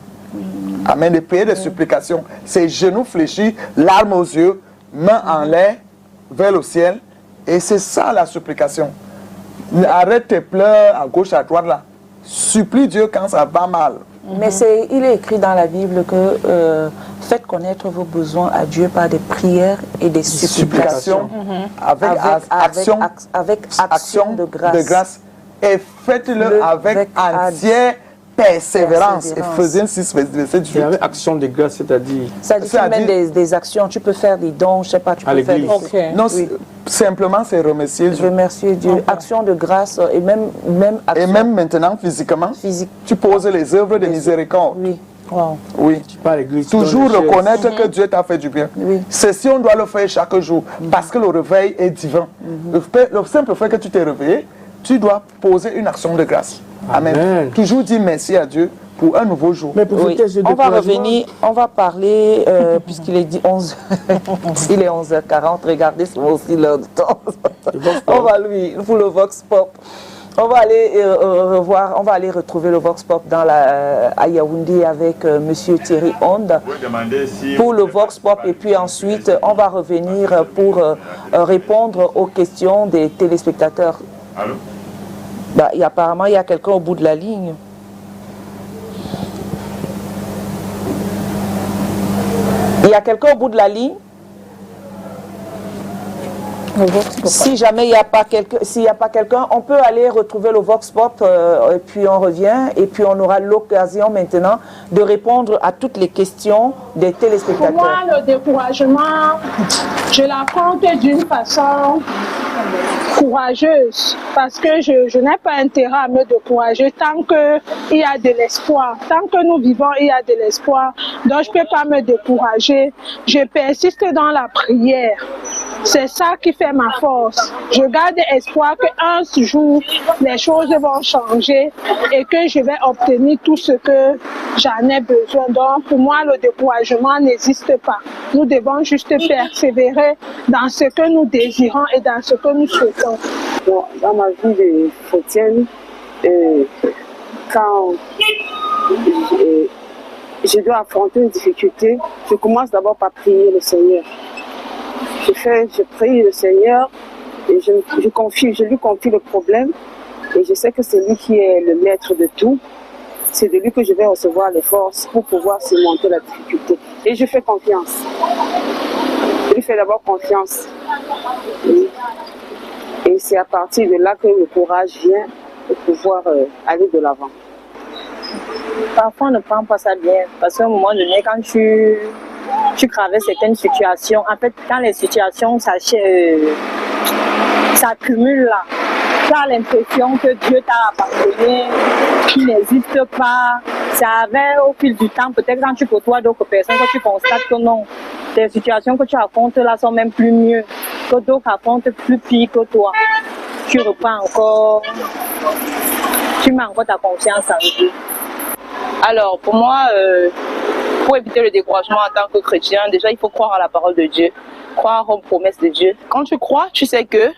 Amen. Les prières de supplication, c'est genoux fléchis, larmes aux yeux, mains en l'air, vers le ciel. Et c'est ça la supplication. Arrête tes pleurs à gauche, à droite là. Supplie Dieu quand ça va mal. Mais il est écrit dans la Bible que faites connaître vos besoins à Dieu par des prières et des supplications. Avec action de grâce. Et faites-le avec entière persévérance. Ephésiens 6, verset 18. Et avec action de grâce, c'est-à-dire? C'est-à-dire tu mènes des actions, tu peux faire des dons, je sais pas, tu peux faire des... Non, simplement c'est remercier Dieu. Remercier Dieu. Action de grâce et même action. Et même maintenant physiquement, tu poses les œuvres de miséricorde. Oui. Wow. Oui. Toujours reconnaître que Dieu t'a fait du bien. Oui. C'est si on doit le faire chaque jour, parce que le réveil est divin. Le simple fait que tu t'es réveillé, tu dois poser une action de grâce. Amen. Amen. Toujours dire merci à Dieu pour un nouveau jour. Mais pour on va revenir, on va parler, puisqu'il est dit 11, il est 11h40, regardez, c'est aussi l'heure de temps. On va pour le Vox Pop. On va aller retrouver le Vox Pop à Yaoundé avec Monsieur Thierry Onde pour le Vox Pop, et puis ensuite on va revenir pour répondre aux questions des téléspectateurs. Allô? Apparemment, il y a quelqu'un au bout de la ligne. Il y a quelqu'un au bout de la ligne. Si jamais il n'y a pas quelqu'un, on peut aller retrouver le Vox Pop et puis on revient et puis on aura l'occasion maintenant de répondre à toutes les questions des téléspectateurs. Pour moi, le découragement, je l'affronte d'une façon courageuse parce que je n'ai pas intérêt à me décourager tant qu'il y a de l'espoir. Tant que nous vivons, il y a de l'espoir. Donc je ne peux pas me décourager. Je persiste dans la prière. C'est ça qui fait ma force. Je garde espoir qu'un jour, les choses vont changer et que je vais obtenir tout ce que j'en ai besoin. Donc, pour moi, le découragement n'existe pas. Nous devons juste persévérer dans ce que nous désirons et dans ce que nous souhaitons. Dans ma vie de chrétienne, quand je dois affronter une difficulté, je commence d'abord par prier le Seigneur. Je prie le Seigneur et je lui confie le problème et je sais que c'est lui qui est le maître de tout. C'est de lui que je vais recevoir les forces pour pouvoir surmonter la difficulté. Et je fais confiance. Je lui fais d'abord confiance. Et c'est à partir de là que le courage vient pour pouvoir aller de l'avant. Parfois on ne prend pas ça bien parce qu'à un moment donné, quand tu traverses certaines situations, en fait, quand les situations s'accumulent là, tu as l'impression que Dieu t'a abandonné, qu'il n'existe pas. Ça avait au fil du temps, peut-être quand tu côtoies d'autres personnes, que tu constates que non, les situations que tu affrontes là sont même plus mieux, que d'autres affrontent plus pire que toi. Tu reprends encore, tu mets encore ta confiance en Dieu. Alors, pour moi, pour éviter le découragement en tant que chrétien, déjà, il faut croire à la parole de Dieu, croire aux promesses de Dieu. Quand tu crois, tu sais que,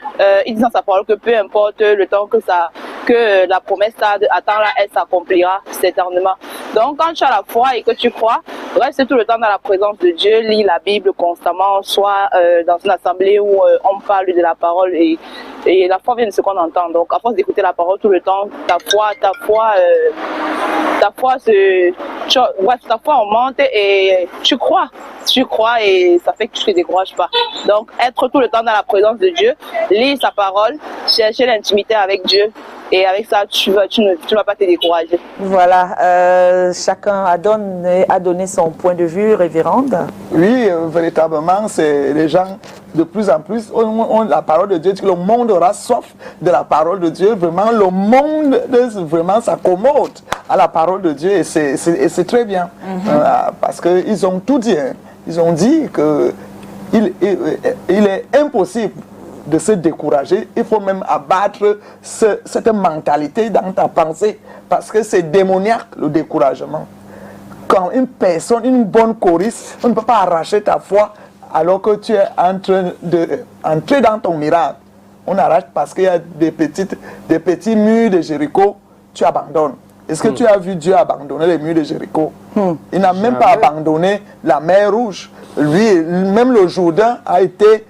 il dit dans sa parole que peu importe le temps que la promesse attend là, elle s'accomplira certainement. Donc, quand tu as la foi et que tu crois, reste tout le temps dans la présence de Dieu, lis la Bible constamment, soit dans une assemblée où on parle de la parole et la foi vient de ce qu'on entend. Donc, à force d'écouter la parole tout le temps, ta foi augmente et tu crois et ça fait que tu ne te décourages pas. Donc, être tout le temps dans la présence de Dieu, lire sa parole, chercher l'intimité avec Dieu. Et avec ça, tu ne vas pas te décourager. Voilà, chacun a donné son point de vue, révérende. Oui, véritablement, c'est les gens de plus en plus, la parole de Dieu dit que le monde aura soif de la parole de Dieu. Vraiment, le monde vraiment s'accommode à la parole de Dieu et c'est très bien. Parce qu'ils ont tout dit. Hein. Ils ont dit qu'il est impossible de se décourager, il faut même abattre cette mentalité dans ta pensée, parce que c'est démoniaque le découragement. Quand une personne, une bonne choriste, on ne peut pas arracher ta foi alors que tu es en train d'entrer dans ton miracle. On arrache parce qu'il y a des petits murs de Jéricho, tu abandonnes. Est-ce que tu as vu Dieu abandonner les murs de Jéricho? Il n'a même pas abandonné la mer Rouge. Lui, même le Jourdain a été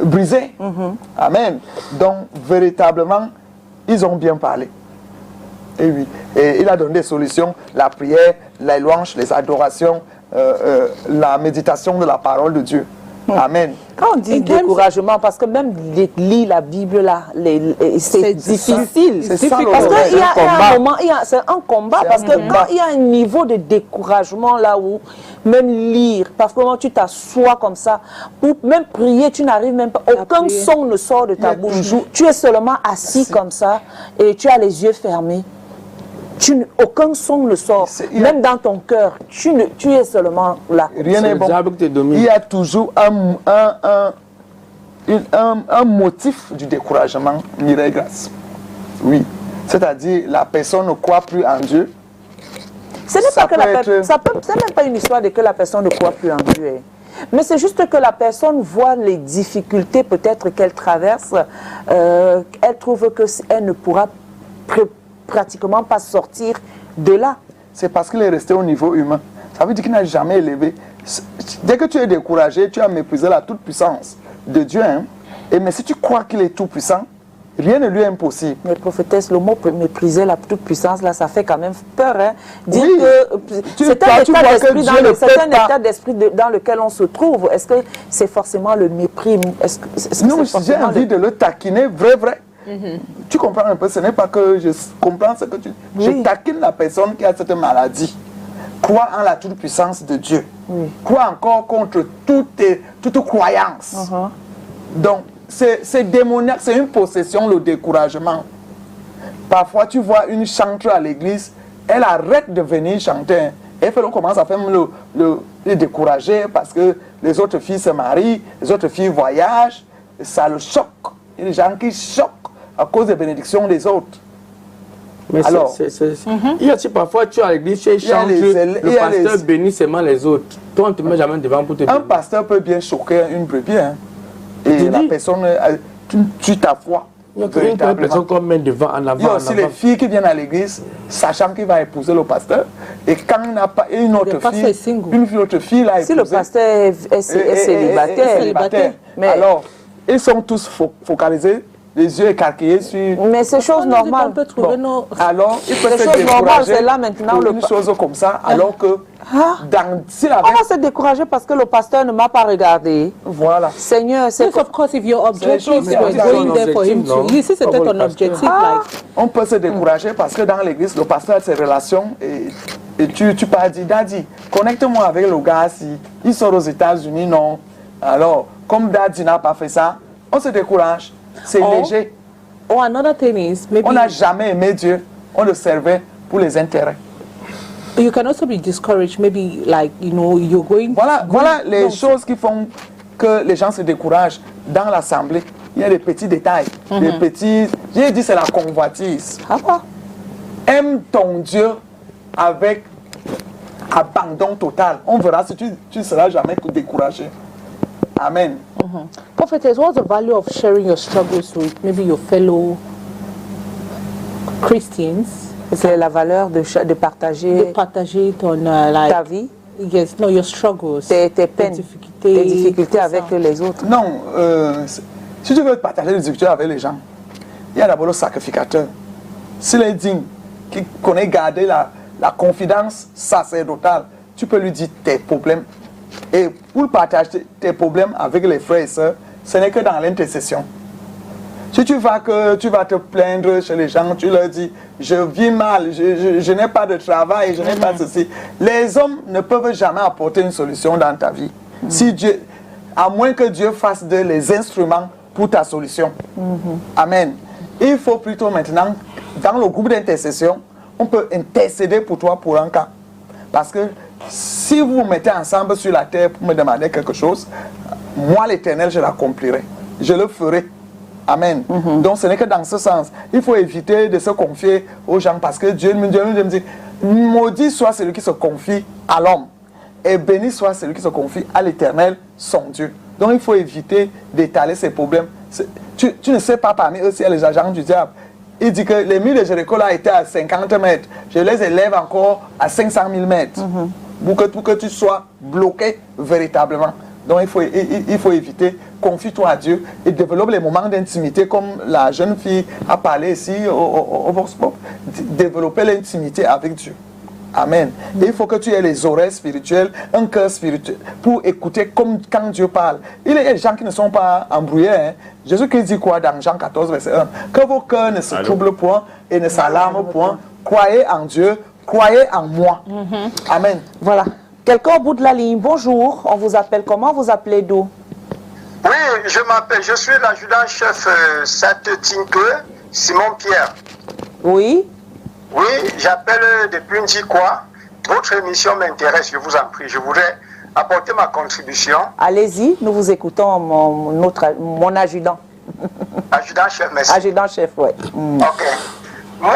brisé. Amen. Donc, véritablement, ils ont bien parlé. Et oui. Et il a donné des solutions. La prière, les louanges, les adorations, la méditation de la parole de Dieu. Amen. Quand on dit découragement, parce que même lire la Bible là, c'est difficile. C'est ça, parce qu'il y a un moment, c'est un combat, parce que quand il y a un niveau de découragement là où même lire, parce que quand tu t'assois comme ça, pour même prier, tu n'arrives même pas, aucun son ne sort de ta bouche. Tu es seulement assis comme ça et tu as les yeux fermés. Aucun son ne sort, même dans ton cœur, tu es seulement là. Rien n'est bon. Il y a toujours un motif du découragement, Mireille Grace. Oui, c'est-à-dire la personne ne croit plus en Dieu. Ce n'est pas que c'est même pas une histoire de que la personne ne croit plus en Dieu. Mais c'est juste que la personne voit les difficultés peut-être qu'elle traverse, elle trouve qu'elle ne pourra pratiquement pas sortir de là. C'est parce qu'il est resté au niveau humain. Ça veut dire qu'il n'a jamais élevé. Dès que tu es découragé, tu as méprisé la toute-puissance de Dieu. Hein? Mais si tu crois qu'il est tout-puissant, rien ne lui est impossible. Mais prophétesse, le mot mépriser la toute-puissance, là, ça fait quand même peur. Hein? Dire oui, que c'est un état d'esprit dans lequel on se trouve. Est-ce que c'est forcément le mépris? Non, j'ai envie de le taquiner, vrai. Tu comprends un peu, ce n'est pas que je comprends ce que tu... Oui. Je taquine la personne qui a cette maladie. Crois en la toute-puissance de Dieu. Crois encore contre toute croyance. Donc, c'est démoniaque, c'est une possession, le découragement. Parfois, tu vois une chanteuse à l'église, elle arrête de venir chanter. Et on commence à faire le décourager parce que les autres filles se marient, les autres filles voyagent. Ça le choque. Il y a des gens qui choquent à cause des bénédictions des autres. Mais alors, il y a parfois, tu es à l'église, tu chantes, le pasteur bénit seulement les autres. Toi, on ne te met jamais devant pour te bénir. Un pasteur peut bien choquer une brebis. Hein. Et la personne, tu ta foi. Il y a une personne qu'on met devant, en avant. Il y a aussi les filles qui viennent à l'église, sachant qu'il va épouser le pasteur. Et quand il n'a pas une autre fille l'a épousé. Si le pasteur est célibataire. Mais alors, ils sont tous focalisés, les yeux écarquillés sur... Mais c'est chose normale. Alors, il peut se décourager pour une chose comme ça, alors que... On va se décourager parce que le pasteur ne m'a pas regardé. Voilà. Seigneur, c'est... Yes, of course, if your objective is going there for him to... Si c'était ton objectif, on peut se décourager parce que dans l'église, le pasteur a ses relations et tu peux dire, Daddy, connecte-moi avec le gars si il sort aux États-Unis, non. Alors, comme Daddy n'a pas fait ça, on se décourage. C'est léger. Another thing is, maybe... On n'a jamais aimé Dieu. On le servait pour les intérêts. You can also be discouraged, maybe like, you're going... Voilà les choses qui font que les gens se découragent dans l'assemblée. Il y a des petits détails, des petits... J'ai dit c'est la convoitise. Aime ton Dieu avec abandon total. On verra si tu ne seras jamais découragé. Amen. Prophetess, what's the value of sharing your struggles with maybe your fellow Christians? C'est la valeur de partager ton ta vie. Yes, no, your struggles. Tes peines, tes difficultés avec les autres. Non, si tu veux partager les difficultés avec les gens, il y a d'abord le sacrificateur. S'il est digne, qui connaît garder la confidence sacerdotale, tu peux lui dire tes problèmes. Et pour partager tes problèmes avec les frères et sœurs, ce n'est que dans l'intercession. Si tu vas te plaindre chez les gens, tu leur dis, je vis mal, je n'ai pas de travail, je n'ai pas ceci. Les hommes ne peuvent jamais apporter une solution dans ta vie. Si Dieu, à moins que Dieu fasse les instruments pour ta solution. Amen. Il faut plutôt maintenant, dans le groupe d'intercession, on peut intercéder pour toi pour un cas. Parce que si vous vous mettez ensemble sur la terre pour me demander quelque chose, moi l'Éternel, je l'accomplirai. Je le ferai. Amen. Donc ce n'est que dans ce sens. Il faut éviter de se confier aux gens parce que Dieu me dit, maudit soit celui qui se confie à l'homme et béni soit celui qui se confie à l'Éternel, son Dieu. Donc il faut éviter d'étaler ses problèmes. Tu ne sais pas parmi eux s'il y a les agents du diable. Il dit que les murs de Jéricho là étaient à 50 mètres. Je les élève encore à 500 000 mètres. Pour que tu sois bloqué véritablement. Donc il faut éviter, confie-toi à Dieu et développe les moments d'intimité comme la jeune fille a parlé ici au Vox Pop. Développer l'intimité avec Dieu. Amen. Et il faut que tu aies les oreilles spirituelles, un cœur spirituel pour écouter comme quand Dieu parle. Il y a des gens qui ne sont pas embrouillés. Hein. Jésus-Christ dit quoi dans Jean 14, verset 1? Que vos cœurs ne se troublent point et ne s'alarment point. Croyez en Dieu, croyez en moi. Amen. Voilà. Quelqu'un au bout de la ligne, bonjour, on vous appelle comment? Vous appelez d'où? Oui, je suis l'adjudant-chef Sainte-Tinque, Simon Pierre. Oui. Oui, j'appelle depuis Ndjikwa. Votre émission m'intéresse, je vous en prie. Je voudrais apporter ma contribution. Allez-y, nous vous écoutons, mon adjudant. Adjudant-chef, merci. Adjudant-chef, oui. Ok. Moi,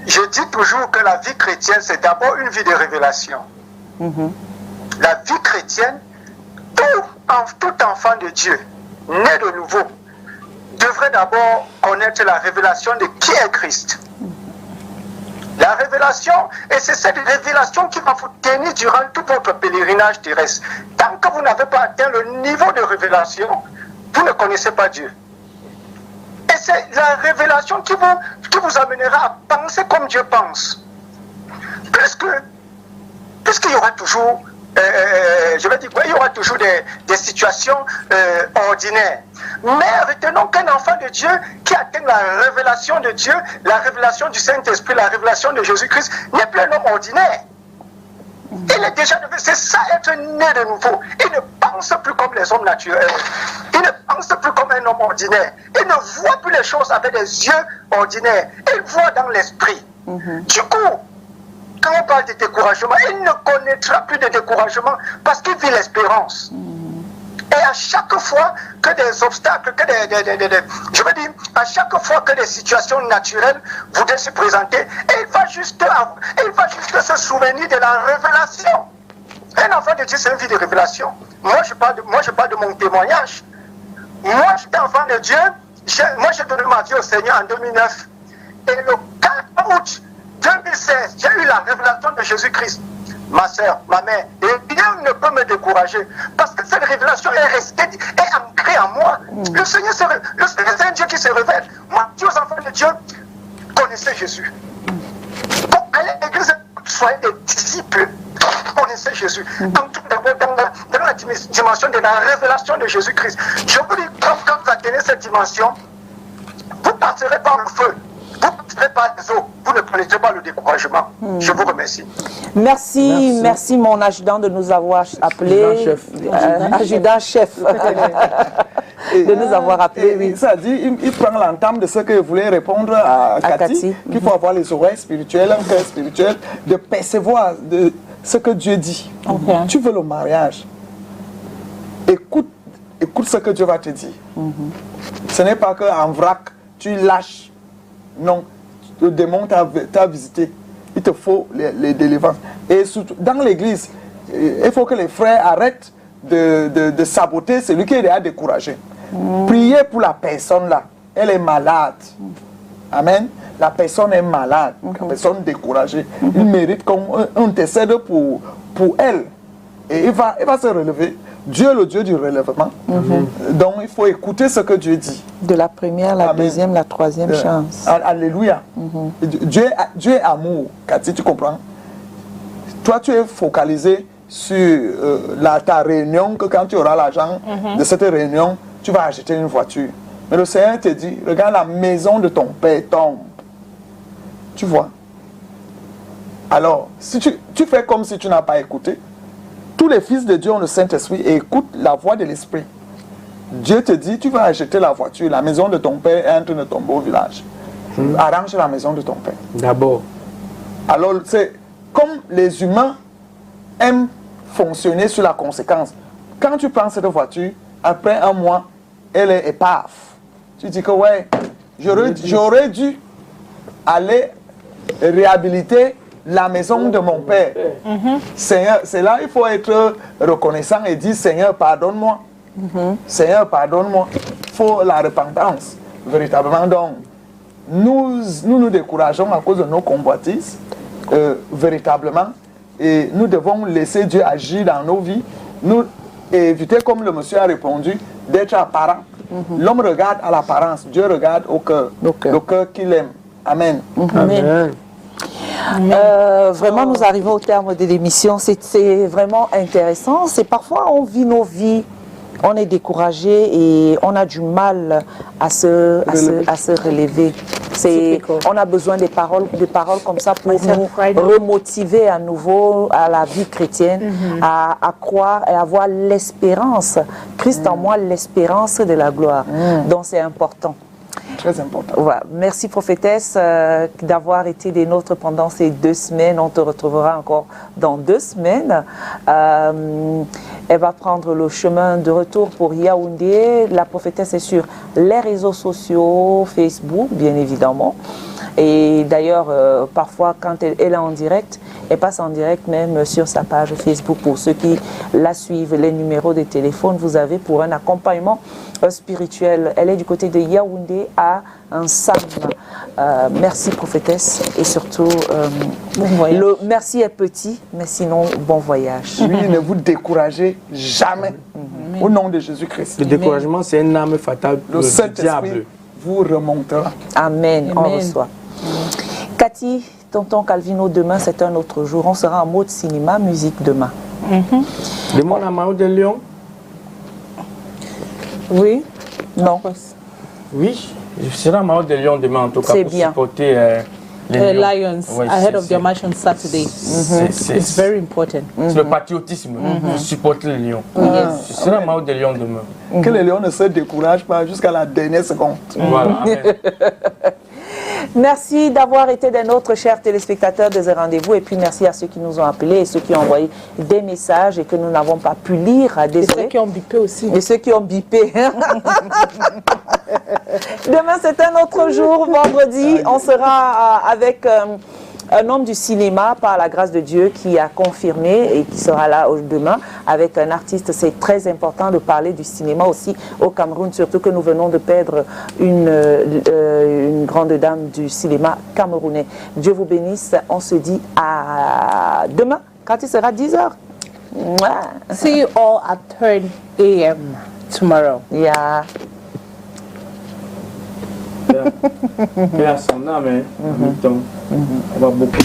je dis toujours que la vie chrétienne, c'est d'abord une vie de révélation. La vie chrétienne, tout enfant de Dieu, né de nouveau, devrait d'abord connaître la révélation de qui est Christ. La révélation, et c'est cette révélation qui va vous tenir durant tout votre pèlerinage terrestre. Tant que vous n'avez pas atteint le niveau de révélation, vous ne connaissez pas Dieu. Et c'est la révélation qui vous amènera à penser comme Dieu pense. Puisqu'il y aura toujours, je vais dire quoi, il y aura toujours des situations ordinaires. Mais retenons qu'un enfant de Dieu qui atteint la révélation de Dieu, la révélation du Saint-Esprit, la révélation de Jésus-Christ, n'est plus un homme ordinaire. Il est déjà, c'est ça être né de nouveau. Il ne pense pense plus comme les hommes naturels. Il ne pense plus comme un homme ordinaire. Il ne voit plus les choses avec des yeux ordinaires. Il voit dans l'esprit. Du coup, quand on parle de découragement, il ne connaîtra plus de découragement parce qu'il vit l'espérance. Et à chaque fois que des obstacles, je veux dire, à chaque fois que des situations naturelles voudraient se présenter, il va juste se souvenir de la révélation. Un enfant de Dieu, c'est une vie de révélation. Moi, je parle de mon témoignage. Moi, j'étais enfant de Dieu. Moi, j'ai donné ma vie au Seigneur en 2009. Et le 4 août 2016, j'ai eu la révélation de Jésus-Christ. Ma soeur, ma mère, et rien ne peut me décourager. Parce que cette révélation est restée, est ancrée en moi. Le Seigneur, c'est un Dieu qui se révèle. Moi, Dieu, aux enfants de Dieu, connaissez Jésus. Pour aller à l'église, soyez des disciples. Connaissez Jésus. Dans la dimension de la révélation de Jésus-Christ. Je vous dis, quand vous atteignez cette dimension, vous passerez par le feu. Vous ne passerez pas les eaux. Vous ne connaîtrez pas le découragement. Je vous remercie. Merci, merci mon adjudant de nous avoir appelé. Adjudant-chef. De nous avoir appelé. Oui. Ça dit, il prend l'entame de ce que voulait répondre à Cathy. Qu'il faut avoir les oreilles spirituelles, un cœur spirituel, de percevoir de ce que Dieu dit. Tu veux le mariage. Écoute ce que Dieu va te dire. Ce n'est pas qu'en vrac, tu lâches. Non, le démon t'a visité. Il te faut les délivrances. Et surtout, dans l'église, il faut que les frères arrêtent de saboter celui qui est déjà découragé. Priez pour la personne là. Elle est malade. Amen. La personne est malade. La personne découragée. Il mérite qu'on intercède pour elle. Et il va se relever. Dieu est le Dieu du relèvement. Donc il faut écouter ce que Dieu dit. De la première, la deuxième, la troisième chance. Alléluia. Dieu est amour. Cathy, tu comprends? Toi, tu es focalisé sur ta réunion, que quand tu auras l'argent de cette réunion, tu vas acheter une voiture. Mais le Seigneur te dit, regarde, la maison de ton père tombe. Tu vois? Alors, si tu fais comme si tu n'as pas écouté. Tous les fils de Dieu ont le Saint-Esprit et écoutent la voix de l'Esprit. Dieu te dit, tu vas acheter la voiture, la maison de ton père est en train de tomber au village. Arrange la maison de ton père. D'abord. Alors, c'est comme les humains aiment fonctionner sur la conséquence. Quand tu prends cette voiture, après un mois, elle est épave. Tu dis que ouais, j'aurais dû aller réhabiliter la maison de mon père. Seigneur, c'est là il faut être reconnaissant et dire Seigneur, pardonne-moi. Seigneur, pardonne-moi. Il faut la repentance, véritablement. Donc, nous décourageons à cause de nos convoitises, véritablement. Et nous devons laisser Dieu agir dans nos vies. Nous éviter, comme le monsieur a répondu, d'être apparent. L'homme regarde à l'apparence, Dieu regarde au cœur. Le cœur qu'il aime. Amen. Amen. Vraiment, nous arrivons au terme de l'émission. C'est vraiment intéressant. C'est parfois on vit nos vies, on est découragé et on a du mal à se relever. On a besoin des paroles comme ça pour nous remotiver à nouveau à la vie chrétienne, à croire et avoir l'espérance. Christ en moi, l'espérance de la gloire. Donc c'est important. Très important. Voilà. Merci prophétesse d'avoir été des nôtres pendant ces 2 semaines. On te retrouvera encore dans 2 semaines. Elle va prendre le chemin de retour pour Yaoundé. La prophétesse est sur les réseaux sociaux, Facebook bien évidemment. Et d'ailleurs, parfois quand elle est en direct, elle passe en direct même sur sa page Facebook. Pour ceux qui la suivent, les numéros de téléphone, vous avez pour un accompagnement spirituel. Elle est du côté de Yaoundé à Nsam. Merci prophétesse et surtout, le merci est petit, mais sinon, bon voyage. Oui, ne vous découragez jamais au nom de Jésus-Christ. Le découragement, c'est une arme fatale pour le diable. Vous remontera. Amen. On reçoit. Cathy, tonton Calvino, demain c'est un autre jour. On sera en mode cinéma, musique demain. Demain, on a Mao de Lyon. Oui. Non. Oui, je serai à Mao de Lyon demain en tout cas pour bien. supporter Lions Ouais, ahead of c'est- their match on Saturday. It's very important. C'est le patriotisme de supporter les Lions. Yes. C'est la maillot des Lions demain. Que les Lions ne se découragent pas jusqu'à la dernière seconde. Voilà. Amen. Merci d'avoir été des nôtres, chers téléspectateurs de ce rendez-vous. Et puis merci à ceux qui nous ont appelés et ceux qui ont envoyé des messages et que nous n'avons pas pu lire. Et Désolé. ceux qui ont bipé aussi. Et ceux qui ont bipé. Demain, c'est un autre jour. Vendredi, on sera avec un homme du cinéma, par la grâce de Dieu, qui a confirmé et qui sera là demain avec un artiste. C'est très important de parler du cinéma aussi au Cameroun, surtout que nous venons de perdre une grande dame du cinéma camerounais. Dieu vous bénisse. On se dit à demain, quand il sera 10h. See you all at 10 a.m. tomorrow. Yeah. Et à son âme, hein, en même temps, on va beaucoup.